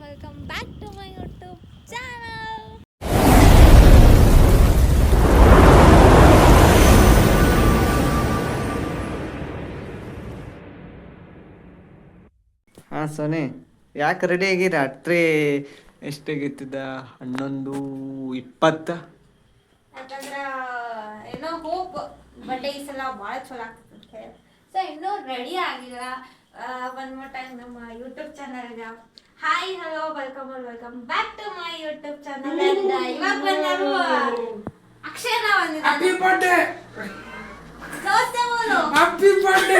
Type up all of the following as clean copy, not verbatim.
welcome back to my YouTube channel. ಹಾಂ Sony ಯಾಕೆ ready ಆಗಿ ರಾತ್ರಿ ಎಷ್ಟಾಗಿತ್ತಿದ್ದ 11:20 ಯಾಕಂದ್ರೆ ಏನೋ ಹೋಪ್ ಬಟ್ ಈ ಸಲ ಭಾಳ ಚಲೋ ಆಗ್ತದೆ ಸೊ ಇನ್ನೂ ರೆಡಿ ಆಗಿಲ್ಲ. ಒನ್ ಮೋರ್ ಟೈಮ್ ನಮ್ಮ ಯೂಟ್ಯೂಬ್ ಚಾನಲ್ಗೆ hi hello welcome back to my YouTube channel. ಇವಾಗ ಬಂದರು Akshay happy birthday happy birthday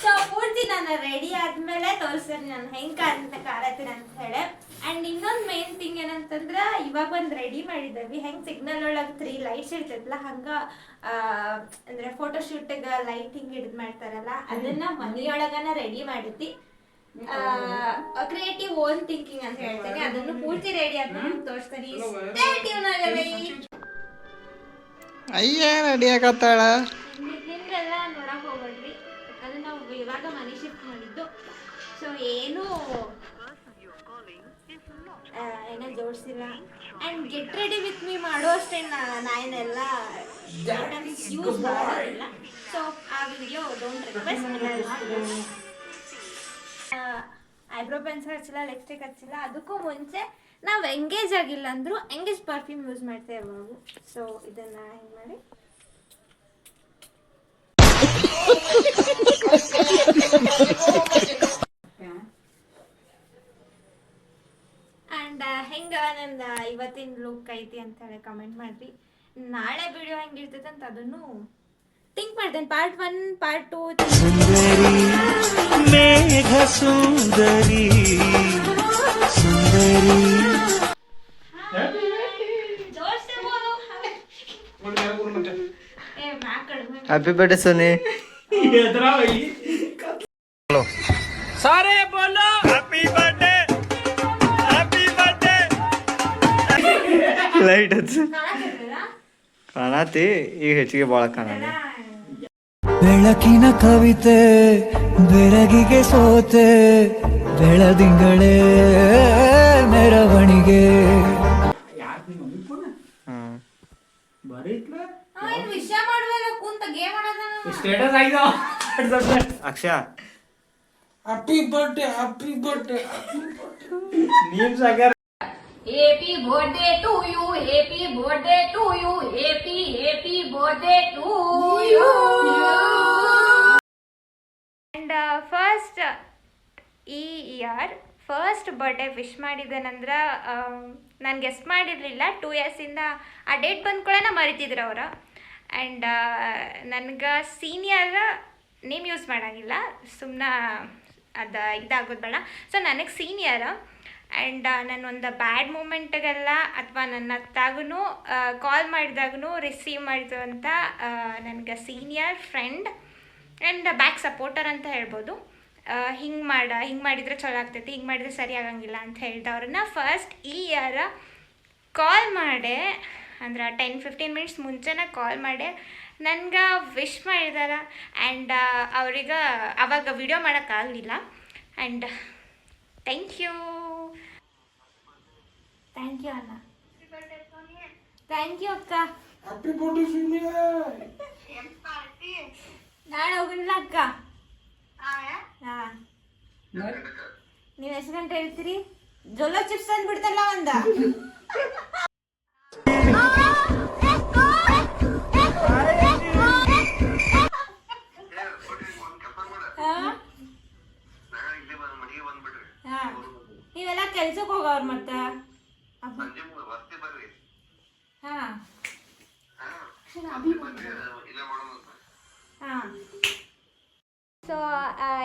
so ಪೂರ್ತಿ ನಾನು ರೆಡಿ ಆದ್ಮೇಲೆ ತೋರಿಸ್ತೀನಿ ನಾನು ಹೆಂಗೆ ಅಂತ ಕಾಣತ್ತೀನಿ ಅಂತ ಹೇಳಿ. ಆ್ಯಂಡ್ ಇನ್ನೊಂದು ಮೇನ್ ಥಿಂಗ್ ಏನಂತಂದ್ರೆ ಇವಾಗ ಒಂದು ರೆಡಿ ಮಾಡಿದ್ದೇವೆ. ಹೆಂಗೆ ಸಿಗ್ನಲ್ ಒಳಗೆ 3 ಲೈಟ್ಸ್ ಇರ್ತೈತಲ್ಲ ಹಂಗೆ ಅಂದರೆ ಫೋಟೋಶೂಟಿಗೆ ಲೈಟಿಂಗ್ ಹಿಡಿದು ಮಾಡ್ತಾರಲ್ಲ ಅದನ್ನ ಮನೆಯೊಳಗನ ರೆಡಿ ಮಾಡಿದ್ದಿ. ಕ್ರಿಯೇಟಿವ್ ಓನ್ ಥಿಂಕಿಂಗ್ ಅಂತ ಹೇಳ್ತೀನಿ. ಅದನ್ನು ಪೂರ್ತಿ ರೆಡಿ ಆದ್ಮೇಲೆ ತೋರಿಸ್ತೀನಿ. ಸ್ಟೇ ಟ್ಯೂನ್ ಆಗಲಿ. ಅಯ್ಯ ರೆಡಿ ಆಗತ್ತಾಳ. ನಿಮ್ಗೆಲ್ಲ ನೋಡಕ್ ಹೋಗ್ಬೇಡ್ರಿ ಯಾಕಂದ್ರೆ ನಾವು ಇವಾಗ ಮನೆ ಶಿಫ್ಟ್ ಮಾಡಿದ್ದು. ಸೊ ಏನೂ ಏನೋ ಜೋಡಿಸಿಲ್ಲ. And get ready with me ಮಾಡುವಷ್ಟೇ ನಾನೆಲ್ಲ ಯೂಸ್ ಮಾಡೋದಿಲ್ಲ. ಸೊ ಆ video don't request. Eyebrow pencil ಹಚ್ಚಿಲ್ಲ, ಲಿಪ್ಸ್ಟಿಕ್ ಹಚ್ಚಿಲ್ಲ. ಅದಕ್ಕೂ ಮುಂಚೆ ನಾವು ಎಂಗೇಜ್ ಆಗಿಲ್ಲ ಅಂದರೂ ಎಂಗೇಜ್ ಪರ್ಫ್ಯೂಮ್ ಯೂಸ್ ಮಾಡ್ತೇವೆ ಯಾವಾಗೂ. ಸೊ ಇದನ್ನು ಹೆಂಗೆ ಮಾಡಿ ಆ್ಯಂಡ್ ಹೆಂಗೆ ನಂದು ಇವತ್ತಿನ ಲುಕ್ ಐತಿ ಅಂತ ಹೇಳಿ ಕಮೆಂಟ್ ಮಾಡಿರಿ. ನಾಳೆ ವಿಡಿಯೋ ಹೆಂಗಿರ್ತೈತೆ ಅಂತ ಅದನ್ನು ಥಿಂಕ್ ಮಾಡ್ತೇನೆ. ಪಾರ್ಟ್ 1 ಪಾರ್ಟ್ 2 ಮೇಘ ಸುಂದರಿ ಸುಂದರಿ ಹ್ಯಾಪಿ ಬರ್ಡೇ ಸೋನಿ. सारे बोलो हैप्पी बर्थडे ಲೈಟ್ ಹಚ್ಚು ಕಾಣತಿ ಈಗ ಹೆಚ್ಚಿಗೆ ಭಾಳ ಕಾಣಲ್ಲ. ಬೆಳಕಿನ ಕವಿತೆ ಬೆರಗಿಗೆ ಸೋತೆ ಬೆಳದಿಂಗಳೇ ಮೆರವಣಿಗೆ ವಿಷಯ ಮಾಡುವಲ್ಲ ಕುಂತ ಗೇಮ್ ಆಡೋದನ್ನ ಸ್ಟೇಟಸ್ ಆಯ್ತು ಅಕ್ಷಯ ಹ್ಯಾಪಿ ಬರ್ತ್ಡೇ ನೀಮ್ಸ್ ಆಗ್ಯಾರ. Happy birthday to you, happy birthday to you, happy birthday to you. And first ಈ ಇಯರ್ ಫಸ್ಟ್ ಬರ್ಡೇ ವಿಶ್ ಮಾಡಿದ್ದೇನೆಂದ್ರೆ ನಾನು ಗೆಸ್ಟ್ ಮಾಡಿರಲಿಲ್ಲ. 2 ಇಯರ್ಸಿಂದ ಆ ಡೇಟ್ ಬಂದ್ಕೊಳ್ಳೋಣ ಮರಿತಿದ್ರು ಅವರು. ಆ್ಯಂಡ್ ನನಗೆ ಸೀನಿಯರ್ ನೇಮ್ ಯೂಸ್ ಮಾಡೋಂಗಿಲ್ಲ, ಸುಮ್ಮನೆ ಅದು ಇದಾಗೋದು ಬೇಡ. ಸೊ ನನಗೆ ಸೀನಿಯರ್. ಆ್ಯಂಡ್ ನಾನೊಂದು ಬ್ಯಾಡ್ ಮೂಮೆಂಟ್ಗೆಲ್ಲ ಅಥವಾ ನನ್ನ ಹತ್ತಾಗೂ ಕಾಲ್ ಮಾಡಿದಾಗೂ ರಿಸೀವ್ ಮಾಡಿದಂಥ ನನಗೆ senior friend and back supporter ಅಂತ ಹೇಳ್ಬೋದು. ಹಿಂಗೆ ಮಾಡಿದರೆ ಚಲೋ ಆಗ್ತೈತಿ, ಹಿಂಗೆ ಮಾಡಿದರೆ ಸರಿ ಆಗಂಗಿಲ್ಲ ಅಂತ ಹೇಳಿದವ್ರನ್ನ ಫಸ್ಟ್ ಈ ಇಯರ್ ಕಾಲ್ ಮಾಡಿ ಅಂದ್ರೆ 10-15 ಮಿನಿಟ್ಸ್ ಮುಂಚೆನೇ ಕಾಲ್ ಮಾಡಿ ನನಗೆ ವಿಶ್ ಮಾಡಿದಾರೆ. ಆ್ಯಂಡ್ ಅವ್ರಿಗೆ ಅವಾಗ ವಿಡಿಯೋ ಮಾಡೋಕ್ಕಾಗಲಿಲ್ಲ. ಆ್ಯಂಡ್ ಥ್ಯಾಂಕ್ ಯು ಅಣ್ಣ. ಥ್ಯಾಂಕ್ ಯು ಅಕ್ಕ. Happy birthday senior. ನಾಳೆ ಹೋಗಲ್ಲ ಅಕ್ಕ. ಹಾಂ ನೀವು ಎಷ್ಟು ಗಂಟೆ ಹೇಳ್ತೀರಿ? ಜೊಲ್ಲೋ ಚಿಪ್ಸ್ ಅಂದ್ಬಿಡ್ತಲ್ಲ ಒಂದ. ನೀವೆಲ್ಲ ಕೆಲ್ಸಕ್ಕೆ ಹೋಗವ್ರ ಮತ್ತ. ಹಾಂ ಸೊ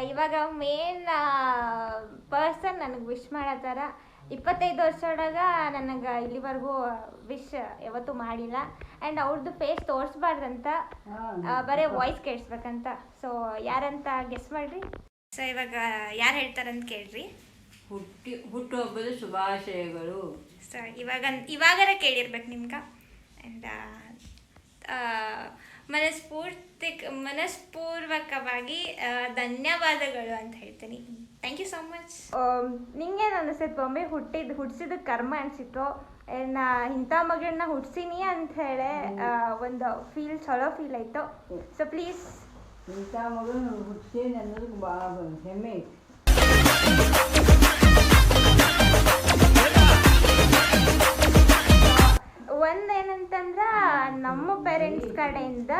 ಇವಾಗ ಮೇನ್ ಪರ್ಸನ್ ನನಗೆ ವಿಶ್ ಮಾಡತ್ತಾರ. 25 ವರ್ಷದೊಳಗೆ ನನಗೆ ಇಲ್ಲಿವರೆಗೂ ವಿಶ್ ಯಾವತ್ತೂ ಮಾಡಿಲ್ಲ. ಆ್ಯಂಡ್ ಅವ್ರದ್ದು ಫೇಸ್ ತೋರಿಸ್ಬಾರ್ದಂತ, ಬರೀ ವಾಯ್ಸ್ ಕೇಳಿಸ್ಬೇಕಂತ. ಸೊ ಯಾರಂತ ಗೆಸ್ ಮಾಡಿರಿ. ಸೊ ಇವಾಗ ಯಾರು ಹೇಳ್ತಾರಂತ ಕೇಳ್ರಿ. ಹುಟ್ಟುಹಬ್ಬದ ಶುಭಾಶಯಗಳು. ಸೊ ಇವಾಗರ ಕೇಳಿರ್ಬೇಕು ನಿಮ್ಗೆ. ಆ್ಯಂಡ್ ಮನಸ್ಪೂರ್ವಕವಾಗಿ ಧನ್ಯವಾದಗಳು ಅಂತ ಹೇಳ್ತೀನಿ. Thank you so much. ನಿಂಗೇನು ಅನಿಸ್ತೈತೆ ಬೊಂಬೆ ಹುಟ್ಟಿಸಿದ ಕರ್ಮ ಅನಿಸಿತ್ತು, ಇಂಥ ಮಗಳನ್ನ ಹುಡ್ಸೀನಿ ಅಂತ ಹೇಳಿ ಒಂದು ಚಲೋ ಫೀಲ್ ಆಯಿತು. ಸೊ ಪ್ಲೀಸ್ ಇಂಥ ಮಗನ ಹುಟ್ಟಿಸೇನೆ ಅನ್ನೋದಕ್ಕೆ ಭಾಳ ಹೆಮ್ಮೆ ಐತಿ. ಒಂದೇನಂತಂದ್ರೆ ನಮ್ಮ ಪೇರೆಂಟ್ಸ್ ಕಡೆಯಿಂದ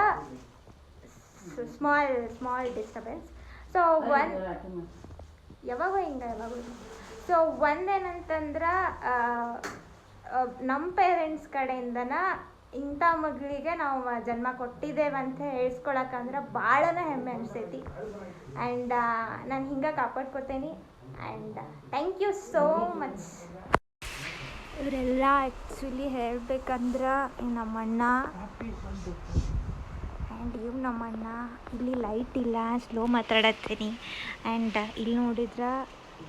ಸ್ಮಾಲ್ ಡಿಸ್ಟರ್ಬೆನ್ಸ್. ಸೊ ಯಾವಾಗೂ ಸೊ ಒಂದೇನಂತಂದ್ರೆ ನಮ್ಮ ಪೇರೆಂಟ್ಸ್ ಕಡೆಯಿಂದನ ಇಂಥ ಮಗಳಿಗೆ ನಾವು ಜನ್ಮ ಕೊಟ್ಟಿದ್ದೇವೆ ಅಂತ ಹೇಳ್ಸ್ಕೊಳಕ್ಕಂದ್ರೆ ಭಾಳನೇ ಹೆಮ್ಮೆ ಅನಿಸ್ತೈತಿ. ಆ್ಯಂಡ್ ನಾನು ಹಿಂಗೆ ಕಾಪಾಡ್ಕೊತೀನಿ. And thank you so much. ಇವರೆಲ್ಲ ಆ್ಯಕ್ಚುಲಿ ಹೇಳ್ಬೇಕಂದ್ರೆ ನಮ್ಮಣ್ಣ ಆ್ಯಂಡ್ ನಮ್ಮಣ್ಣ. ಇಲ್ಲಿ ಲೈಟ್ ಇಲ್ಲ, ಸ್ಲೋ ಮಾತಾಡತ್ತೀನಿ. ಆ್ಯಂಡ್ ಇಲ್ಲಿ ನೋಡಿದ್ರೆ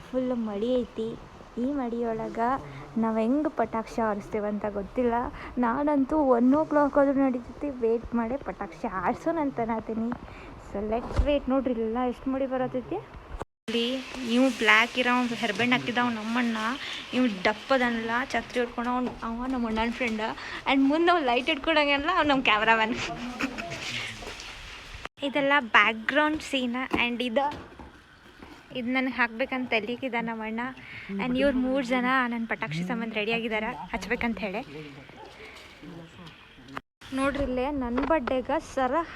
ಫುಲ್ ಮಡಿ ಐತಿ. ಈ ಮಡಿಯೊಳಗೆ ನಾವು ಹೆಂಗೆ ಪಟಾಕ್ಷಿ ಆರಿಸ್ತೇವಂತ ಗೊತ್ತಿಲ್ಲ. ನಾನಂತೂ 1 o'clock ಆದ್ರೂ ನಡೀತೈತಿ, ವೇಟ್ ಮಾಡಿ ಪಟಾಕ್ಷಿ ಆರಿಸೋಣಂತ ಅನ್ನತೀನಿ. So let's wait. ನೋಡ್ರಿ ಇಲ್ಲ ಎಷ್ಟು ಮಡಿ ಬರತೈತಿ. ಇಲ್ಲಿ ಇವು ಬ್ಲ್ಯಾಕ್ ಇರೋ ಹೆರ್ಬೆಂಡ್ ಹಾಕಿದವ್ ನಮ್ಮಣ್ಣ. ಇವು ದಪ್ಪದನಲ್ಲ, ಛತ್ರಿ ಹಿಡ್ಕೊಂಡು ಅವ ನಮ್ಮ ಅಣ್ಣನ ಫ್ರೆಂಡ. ಆ್ಯಂಡ್ ಮುಂದೆ ನಾವು ಲೈಟ್ ಇಟ್ಕೊಳಂಗಲ್ಲ, ಅವ್ನು ನಮ್ಮ ಕ್ಯಾಮ್ರಾಮನ್. ಇದೆಲ್ಲ ಬ್ಯಾಕ್ಗ್ರೌಂಡ್ ಸೀನ. ಆ್ಯಂಡ್ ಇದು ನನಗೆ ಹಾಕ್ಬೇಕಂತ ತಲೆಗಿದ ನಮ್ಮ ಅಣ್ಣ. ಆ್ಯಂಡ್ ಇವ್ರು 3 ಜನ ನನ್ನ ಪಟಾಕ್ಷಿ ಸಂಬಂಧ ರೆಡಿಯಾಗಿದ್ದಾರೆ ಹಚ್ಬೇಕಂತ ಹೇಳಿ. ನೋಡ್ರಿ ಇಲ್ಲೇ ನನ್ನ ಬರ್ಡೇಗೆ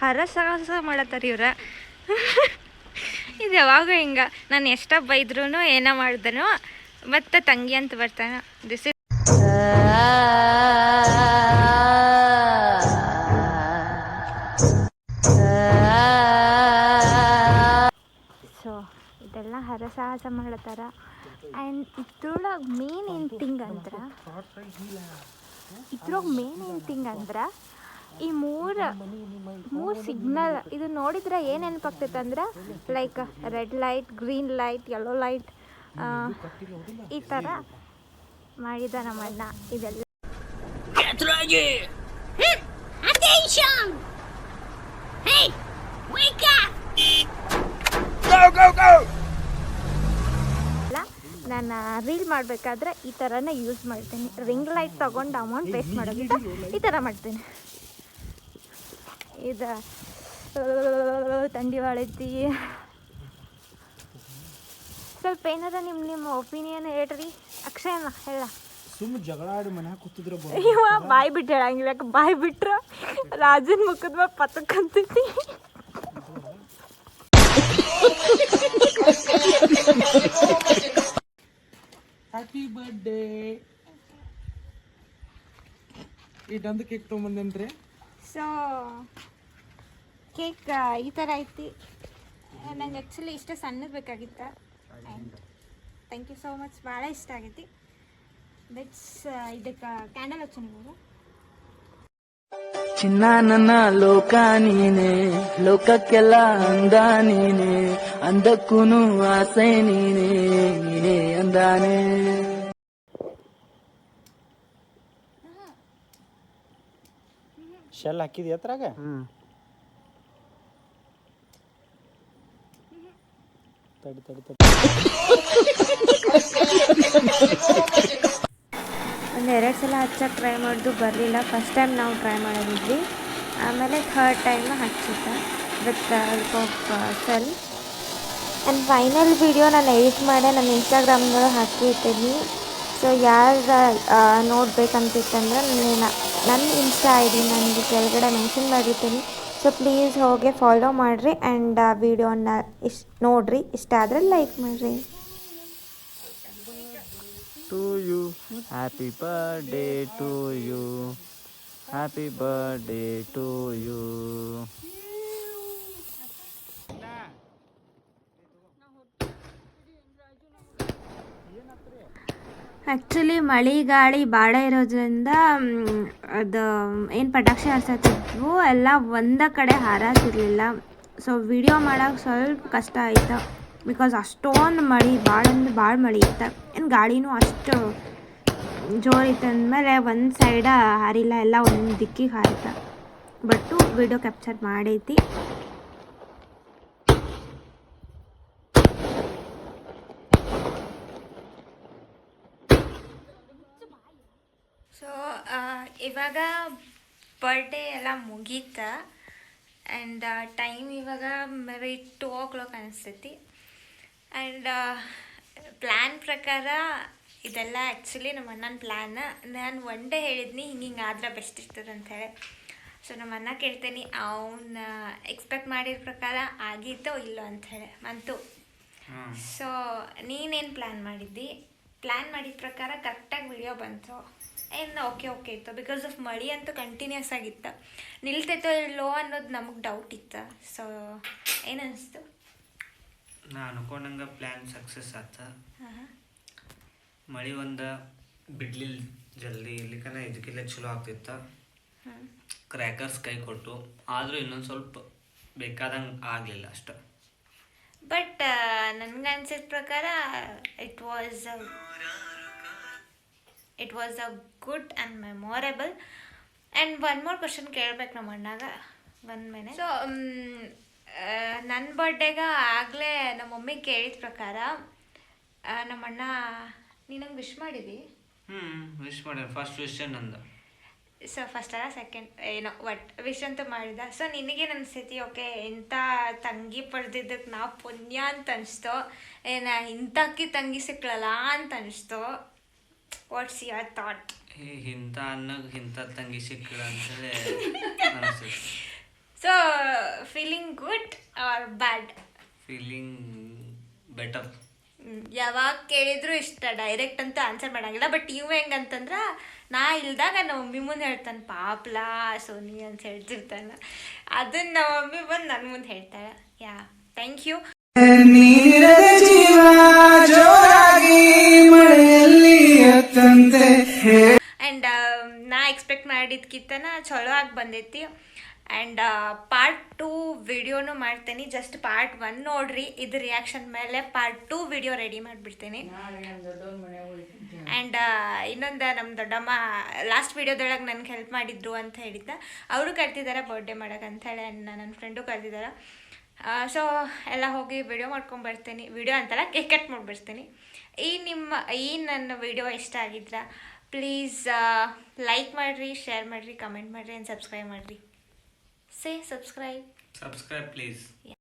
ಹರಸಾಹಸ ಮಾಡತ್ತಾರ ಇವ್ರ. ಇದು ಯಾವಾಗ ಹಿಂಗೆ ನಾನು ಎಷ್ಟ ಬೈದ್ರೂ ಏನೋ ಮಾಡ್ದನು ಮತ್ತು ತಂಗಿ ಅಂತ ಬರ್ತಾನೆ. ದಿಸ್ ಇಸ್ ಸೊ ಇದೆಲ್ಲ ಹರಸಾಹಸ ಮಾಡತ್ತಾರ. ಆ್ಯಂಡ್ ಇದ್ರೊಳಗೆ ಮೇನ್ ಏನು ಥಿಂಗ್ ಅಂದ್ರೆ ಈ ಮೂರು ಸಿಗ್ನಲ್ ಇದು ನೋಡಿದ್ರೆ ಏನು ನೆನಪಾಗ್ತೈತೆ ಅಂದ್ರೆ like red light, green light, yellow light, ಈ ಥರ ಮಾಡಿದ ನಮ್ಮಣ್ಣ. ಇದೆಲ್ಲ ನಾನು ರೀಲ್ ಮಾಡಬೇಕಾದ್ರೆ ಈ ಥರನೇ ಯೂಸ್ ಮಾಡ್ತೀನಿ. ರಿಂಗ್ ಲೈಟ್ ತೊಗೊಂಡು ಅಮೌಂಟ್ ವೇಸ್ಟ್ ಮಾಡೋದ್ರಿಂದ ಈ ಥರ ಮಾಡ್ತೀನಿ. ಇದು ತಂಡಿ ಬಾಳೈತಿ. ಸ್ವಲ್ಪ ಏನಾರ ನಿಮ್ಮ ಒಪಿನಿಯನ್ ಹೇಳ್ರಿ. ಅಕ್ಷಯಮ್ಮ ಹೇಳ. ಸುಮ್ಮನೆ ಜಗಳ ಆಡಿ ಮನೆ ಕೂತಿದ್ರೆ ಇವ ಬಾಯಿ ಬಿಟ್ಟು ಹೇಳಂಗಿಲ್ಲ. ಬಾಯಿ ಬಿಟ್ರೆ ರಾಜನ ಮುಖದ ಮೇಲೆ ಪತಕ್ಕಂತೈತಿ. Happy birthday. ಇದೊಂದು ಕೇಕ್ ತೊಗೊಂಬಂದೇನ್ರಿ. ಸೊ ಕೇಕ್ ಈ ಥರ ಐತಿ. ನಂಗೆ ಆ್ಯಕ್ಚುಲಿ ಇಷ್ಟ ಸಣ್ಣದು ಬೇಕಾಗಿತ್ತು. And thank you so much. ಭಾಳ ಇಷ್ಟ ಆಗೈತಿ. ದಟ್ಸ್ ಇದಕ್ಕೆ ಕ್ಯಾಂಡಲ್ ಹಚ್ಚು ನೀವು. ಚಿನ್ನ ನನ್ನ ಲೋಕ ನೀನೆ, ಲೋಕಕ್ಕೆಲ್ಲ ಅಂದ ನೀನೆ, ಅಂದಕ್ಕೂನು ಆಸೆ ನೀನೆ, ನೀನೇ ಅಂದಾನೆ. ಶೆಲ್ ಹಾಕಿದಿ ಅದ್ರಾಗ. ತಡಿ ಒಂದು 2 ಸಲ ಹಚ್ಚಕ್ಕೆ ಟ್ರೈ ಮಾಡಿದ್ದು ಬರಲಿಲ್ಲ. ಫಸ್ಟ್ ಟೈಮ್ ನಾವು ಟ್ರೈ ಮಾಡಿದ್ವಿ. ಆಮೇಲೆ 3rd ಟೈಮ್ ಹಚ್ಚಿದ್ದೆ with help of cell. And final video ನಾನು ಎಡಿಟ್ ಮಾಡಿ ನನ್ನ ಇನ್ಸ್ಟಾಗ್ರಾಮ್ಗಳು ಹಾಕಿರ್ತೀನಿ. ಸೊ ಯಾರು ನೋಡ್ಬೇಕಂತಿತ್ತಂದ್ರೆ ನನ್ನ ಇನ್ಸ್ಟಾ ID ನನಗೆ ಕೆಳಗಡೆ ಮೆನ್ಷನ್ ಮಾಡಿರ್ತೀನಿ. ಸೊ ಪ್ಲೀಸ್ ಹೋಗಿ ಫಾಲೋ ಮಾಡಿರಿ. ಆ್ಯಂಡ್ ವಿಡಿಯೋನ ನೋಡಿರಿ. ಇಷ್ಟ ಆದರೆ ಲೈಕ್ ಮಾಡಿರಿ. To you, happy birthday to you, happy birthday to you. Actually ಮಳೆ ಗಾಳಿ ಭಾಳ ಇರೋದ್ರಿಂದ ಅದು ಏನು ಪಟಾಕ್ಷಿ ಹಾರಿಸತ್ತಿದ್ವು ಎಲ್ಲ ಒಂದೇ ಕಡೆ ಹಾರತ್ತಿರಲಿಲ್ಲ. ಸೊ ವಿಡಿಯೋ ಮಾಡೋಕೆ ಸ್ವಲ್ಪ ಕಷ್ಟ ಆಯಿತು. ಬಿಕಾಸ್ ಅಷ್ಟೊಂದು ಮಳೆ, ಭಾಳ ಅಂದ್ರೆ ಭಾಳ ಮಳೆ ಇತ್ತು. ಏನು ಗಾಳಿನೂ ಅಷ್ಟು ಜೋರು ಇತ್ತು ಅಂದಮೇಲೆ ಒಂದು ಸೈಡ ಹಾರಿಲ್ಲ, ಎಲ್ಲ ಒಂದು ದಿಕ್ಕಿಗೆ ಹಾರಿತ. ಬಟ್ಟು ವಿಡಿಯೋ ಕ್ಯಾಪ್ಚರ್ ಮಾಡೈತಿ. ಸೊ ಇವಾಗ ಬರ್ಡೇ ಎಲ್ಲ ಮುಗೀತ ಆ್ಯಂಡ್ ಟೈಮ್ ಇವಾಗ ಮೇ ಬಿ 2 o'clock ಅನಿಸ್ತೈತಿ. ಆ್ಯಂಡ್ ಪ್ಲ್ಯಾನ್ ಪ್ರಕಾರ ಇದೆಲ್ಲ ಆ್ಯಕ್ಚುಲಿ ನಮ್ಮ ಅಣ್ಣನ ಪ್ಲ್ಯಾನ್. ನಾನು ಒನ್ ಡೇ ಹೇಳಿದ್ನಿ ಹಿಂಗೆ ಆದ್ರೆ ಬೆಸ್ಟ್ ಇರ್ತದೆ ಅಂಥೇಳಿ. ಸೊ ನಮ್ಮ ಅಣ್ಣ ಕೇಳ್ತೀನಿ ಅವನ್ನ ಎಕ್ಸ್ಪೆಕ್ಟ್ ಮಾಡಿದ ಪ್ರಕಾರ ಆಗಿತ್ತೋ ಇಲ್ಲೋ ಅಂಥೇಳಿ ಅಂತು. ಸೊ ನೀನೇನು ಪ್ಲ್ಯಾನ್ ಮಾಡಿದ್ದಿ? ಪ್ಲ್ಯಾನ್ ಮಾಡಿದ ಪ್ರಕಾರ ಕರೆಕ್ಟಾಗಿ ವಿಡಿಯೋ ಬಂತು ಏನು ಓಕೆ ಇತ್ತು. ಬಿಕಾಸ್ ಆಫ್ ಮಳೆ ಅಂತೂ ಕಂಟಿನ್ಯೂಸ್ ಆಗಿತ್ತು, ನಿಲ್ತೈತೋ ಇಲ್ಲೋ ಅನ್ನೋದು ನಮಗೆ ಡೌಟ್ ಇತ್ತು. ಸೊ ಏನು ಅನಿಸ್ತು? ನಾ ಅನ್ಕೊಂಡಂಗೆ ಪ್ಲ್ಯಾನ್ ಸಕ್ಸಸ್ ಆತ. ಮಳೆ ಒಂದು ಬಿಡ್ಲಿಲ್ಲ ಜಲ್ದಿ, ಇರ್ಲಿಕ್ಕನ ಇದಕ್ಕೆಲ್ಲ ಚಲೋ ಆಗ್ತಿತ್ತು. ಕ್ರ್ಯಾಕರ್ಸ್ ಕೈ ಕೊಟ್ಟು, ಆದರೂ ಇನ್ನೊಂದು ಸ್ವಲ್ಪ ಬೇಕಾದಂಗೆ ಆಗಲಿಲ್ಲ ಅಷ್ಟು. ಬಟ್ ನನಗನ್ಸಿದ ಪ್ರಕಾರ it was a good and memorable. And one more question ಕೇಳ್ಬೇಕು ನಮ್ಮ ಅಣ್ಣಾಗ 1 minute. ಸೊ ನನ್ನ ಬರ್ಡೇಗೆ ಆಗಲೇ ನಮ್ಮ ಮಮ್ಮಿ ಕೇಳಿದ ಪ್ರಕಾರ ನಮ್ಮ ಅಣ್ಣ ನೀನಂಗೆ ವಿಶ್ ಮಾಡಿದಿ? ವಿಶ್ ಮಾಡ್ಯಾರ. ಫಸ್ಟ್ ವಿಶ್ ನಂದು. ಸೊ ಫಸ್ಟ್ ಅಲ್ಲ ಸೆಕೆಂಡ್ ಏನೋ ಒಟ್ ವಿಶ್ ಅಂತ ಮಾಡಿದ. ಸೊ ನಿನಗೇನು ಅನಿಸ್ತೈತಿ? ಓಕೆ ಇಂಥ ತಂಗಿ ಪಡೆದಿದ್ದಕ್ಕೆ ನಾವು ಪುಣ್ಯ ಅಂತ ಅನಿಸ್ತೋ, ಏನು ಇಂಥಕ್ಕಿ ತಂಗಿ ಸಿಕ್ಲಲ್ಲ ಅಂತ ಅನಿಸ್ತೋ? What's your thought? ಇಂಥ ಅನ್ನಕ್ಕೆ ಇಂಥ ತಂಗಿ ಸಿಕ್ಕಿಲ್ಲ ಅಂತೇಳಿ ಅನಿಸ್ತೈತಿ. So feeling good or bad? Feeling better. ಯಾವಾಗ ಕೇಳಿದ್ರು ಇಷ್ಟ ಡೈರೆಕ್ಟ್ ಅಂತ ಆನ್ಸರ್ ಮಾಡೋಂಗಿಲ್ಲ. ಬಟ್ ಇವು ಹೆಂಗಂತಂದ್ರೆ ನಾ ಇಲ್ದಾಗ ನಮ್ಮ ಮಮ್ಮಿ ಮುಂದೆ ಹೇಳ್ತಾನೆ ಪಾಪ್ಲಾ ಸೋನಿ ಅಂತ ಹೇಳ್ತಿರ್ತಾನೆ. ಅದನ್ನ ನಮ್ಮ ಮಮ್ಮಿ ಬಂದು ನನ್ನ ಮುಂದೆ ಹೇಳ್ತಾಳೆ. Yeah thank you. ಆ್ಯಂಡ್ ನಾ ಎಕ್ಸ್ಪೆಕ್ಟ್ ಮಾಡಿದ್ಕಿಂತನ ಚಲೋ ಆಗಿ ಬಂದೈತಿ. ಆ್ಯಂಡ್ ಪಾರ್ಟ್ 2 ವಿಡಿಯೋನು ಮಾಡ್ತೀನಿ. ಜಸ್ಟ್ ಪಾರ್ಟ್ 1 ನೋಡ್ರಿ, ಇದು ರಿಯಾಕ್ಷನ್ ಮೇಲೆ ಪಾರ್ಟ್ 2 ವಿಡಿಯೋ ರೆಡಿ ಮಾಡಿಬಿಡ್ತೀನಿ. ಆ್ಯಂಡ್ ಇನ್ನೊಂದು ನಮ್ಮ ದೊಡ್ಡಮ್ಮ ಲಾಸ್ಟ್ ವಿಡಿಯೋದೊಳಗೆ ನನಗೆ ಹೆಲ್ಪ್ ಮಾಡಿದ್ರು ಅಂತ ಹೇಳಿದ್ದ, ಅವರು ಕರ್ತಿದ್ದಾರೆ ಬರ್ಡೇ ಮಾಡೋಕೆ ಅಂಥೇಳಿ. ನನ್ನ ಫ್ರೆಂಡು ಕರ್ತಿದ್ದಾರೆ. ಸೊ ಎಲ್ಲ ಹೋಗಿ ವಿಡಿಯೋ ಮಾಡ್ಕೊಂಬರ್ತೀನಿ. ವಿಡಿಯೋ ಅಂತಲ್ಲ, ಕೇಕ್ ಕಟ್ ಮಾಡಿಬಿಡ್ತೀನಿ. ಈ ನನ್ನ ವಿಡಿಯೋ ಇಷ್ಟ ಆಗಿದ್ರೆ ಪ್ಲೀಸ್ ಲೈಕ್ ಮಾಡಿರಿ, ಶೇರ್ ಮಾಡಿರಿ, ಕಮೆಂಟ್ ಮಾಡಿರಿ ಆ್ಯಂಡ್ ಸಬ್ಸ್ಕ್ರೈಬ್ ಮಾಡಿರಿ. Say subscribe. Subscribe please. Yeah.